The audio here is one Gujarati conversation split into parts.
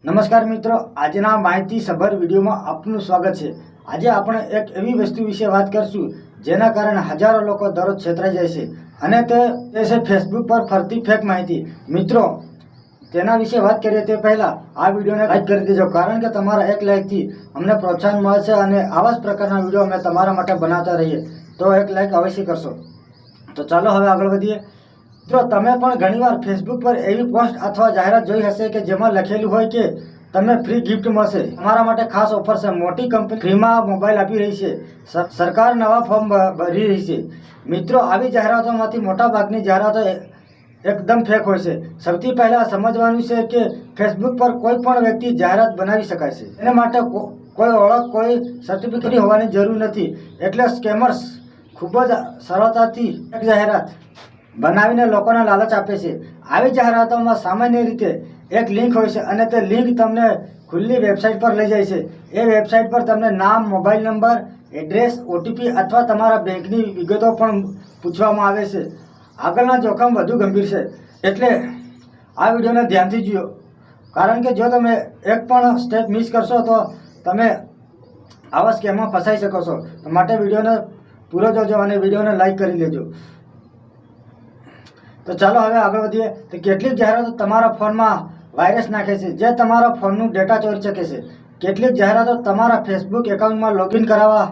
નમસ્કાર મિત્રો, આજના માહિતી સભર વિડીયોમાં આપનું સ્વાગત છે। આજે આપણે એક એવી વસ્તુ વિશે વાત કરશું જેના કારણે હજારો લોકો દરરોજ છેતરાઈ જાય છે અને તે છે ફેસબુક પર ફરતી ફેક માહિતી। મિત્રો, તેના વિશે વાત કરીએ તે પહેલાં આ વિડીયોને લાઈક કરી દેજો, કારણ કે તમારા એક લાઈકથી અમને પ્રોત્સાહન મળશે અને આવા જ પ્રકારના વિડીયો અમે તમારા માટે બનાવતા રહીએ, તો એક લાઈક અવશ્ય કરશો। તો ચાલો હવે આગળ વધીએ। મિત્રો, તમે પણ ઘણીવાર ફેસબુક પર એવી પોસ્ટ અથવા જાહેરાત જોઈ હશે કે જેમાં લખેલું હોય કે તમને ફ્રી ગિફ્ટ મળશે, તમારા માટે ખાસ ઓફર છે, મોટી કંપની ફ્રીમાં મોબાઈલ આપી રહી છે, સરકાર નવા ફોર્મ ભરી રહી છે। મિત્રો, આવી જાહેરાતોમાંથી મોટાભાગની જાહેરાતો એકદમ ફેક હોય છે। સૌથી પહેલાં સમજવાનું છે કે ફેસબુક પર કોઈ પણ વ્યક્તિ જાહેરાત બનાવી શકાય છે, એને માટે કોઈ ઓળખ, કોઈ સર્ટિફિકેટ હોવાની જરૂર નથી, એટલે સ્કેમર્સ ખૂબ જ સરળતાથી એક જાહેરાત બનાવીને લોકોને લાલચ આપે છે। આવી જાહેરાતોમાં સામાન્ય રીતે એક લિંક હોય છે અને તે લિંક તમને ખુલ્લી વેબસાઇટ પર લઈ જાય છે। એ વેબસાઇટ પર તમને નામ, મોબાઈલ નંબર, એડ્રેસ, ઓટીપી અથવા તમારા બેંકની વિગતો પણ પૂછવામાં આવે છે। આગળના જોખમ વધુ ગંભીર છે, એટલે આ વિડીયોને ધ્યાનથી જુઓ, કારણ કે જો તમે એક પણ સ્ટેપ મિસ કરશો તો તમે આવા સ્કેમમાં ફસાઈ શકો છો। તો માટે વિડીયોને પૂરો જોજો અને વિડીયોને લાઈક કરી લેજો। તો ચાલો હવે આગળ વધીએ। તો કેટલીક જાહેરાતો તમારા ફોનમાં વાયરસ નાખે છે, જે તમારા ફોનનું ડેટા ચોરી શકે છે। કેટલીક જાહેરાતો તમારા ફેસબુક એકાઉન્ટમાં લોગિન કરાવવા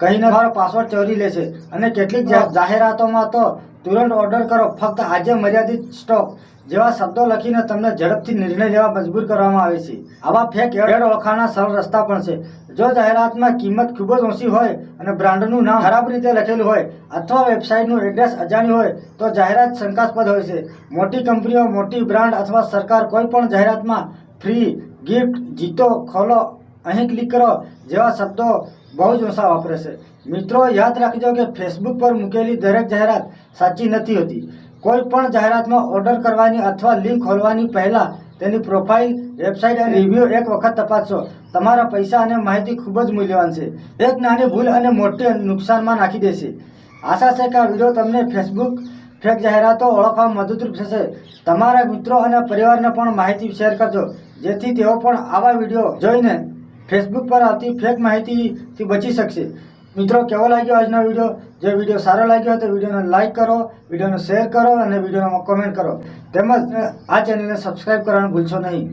કહીને તમારો પાસવર્ડ ચોરી લે છે અને કેટલીક જાહેરાતોમાં તો તુરંત ઓર્ડર કરો, ફક્ત આજે મર્યાદિત સ્ટોક જેવા શબ્દો લખીને તમને ઝડપથી નિર્ણય લેવા મજબૂર કરવામાં આવે છે। આવા ફેક એડ ઓળખવાના સરળ રસ્તા પણ છે। જો જાહેરાતમાં કિંમત ખૂબ જ ઓછી હોય અને બ્રાન્ડનું નામ ખરાબ રીતે લખેલું હોય અથવા વેબસાઇટનું એડ્રેસ અજાણ્યું હોય તો જાહેરાત શંકાસ્પદ હોય છે। મોટી કંપનીઓ, મોટી બ્રાન્ડ અથવા સરકાર કોઈ પણ જાહેરાતમાં ફ્રી ગિફ્ટ, જીતો, ખોલો, અહીં ક્લિક કરો જેવા શબ્દો બહુ જ ઓછા વાપરે છે। મિત્રો, યાદ રાખજો કે ફેસબુક પર મૂકેલી દરેક જાહેરાત સાચી નથી હોતી। કોઈ પણ જાહેરાતમાં ઓર્ડર કરવાની અથવા લિંક ખોલવાની પહેલાં તેની પ્રોફાઇલ, વેબસાઇટ અને રિવ્યૂ એક વખત તપાસશો। તમારા પૈસા અને માહિતી ખૂબ જ મૂલ્યવાન છે, એક નાની ભૂલ અને મોટી નુકસાનમાં નાખી દેશે। આશા છે કે આ વિડીયો તમને ફેસબુક ફેક જાહેરાતો ઓળખવામાં મદદરૂપ થશે। તમારા મિત્રો અને પરિવારને પણ માહિતી શેર કરજો, જેથી તેઓ પણ આવા વિડીયો જોઈને ફેસબુક પર આવતી ફેક માહિતીથી બચી શકશે। મિત્રો, કેવો લાગ્યો આજનો વિડીયો? જો વિડીયો સારો લાગ્યો હોય તો વિડીયોને લાઇક કરો, વિડીયોને શેર કરો અને વિડીયોમાં કોમેન્ટ કરો, તેમજ આ ચેનલને સબસ્ક્રાઈબ કરવાનું ભૂલશો નહીં।